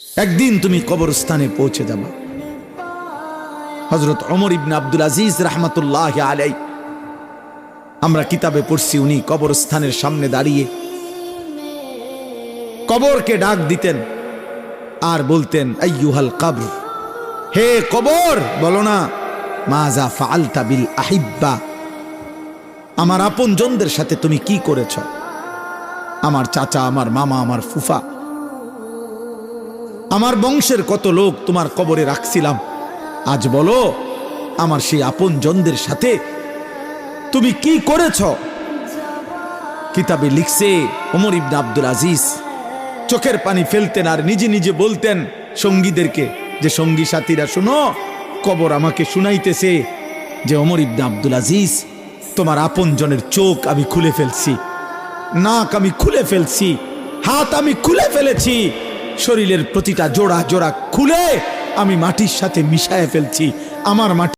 একদিন তুমি কবরস্থানে পৌঁছে যাবা। হযরত ওমর ইবনে আব্দুল আজিজ রাহমাতুল্লাহ আলাইহি, আমরা কিতাবে পড়ছি, উনি কবরস্থানের সামনে দাঁড়িয়ে কবরকে ডাক দিতেন আর বলতেন, আইয়ুহাল কবর, হে কবর, বলো না মাযা ফাআলতা বিল আহিব্বা, আমার আপনজনদের সাথে তুমি কি করেছ? আমার চাচা, আমার মামা, আমার ফুফা, আমার বংশের কত লোক তোমার কবরে রাখছিলাম, আজ বলো আমার সেই আপনজনদের সাথে তুমি কি করেছ? কিতাবে লিখছে ওমর ইবনে আব্দুল আজিজ চোখের পানি ফেলতেন আর নিজে নিজে বলতেন সঙ্গীদেরকে, যে সঙ্গী সাথীরা শুনো, কবর আমাকে শুনাইতেছে যে ওমর ইবনে আব্দুল আজিজ, তোমার আপনজনের চোখ আমি খুলে ফেলছি, নাক আমি খুলে ফেলছি, হাত আমি খুলে ফেলেছি, শরীরের প্রতিটা জোড়া জোড়া খুলে আমি মাটির সাথে মিশায় ফেলছি, আমার মাটি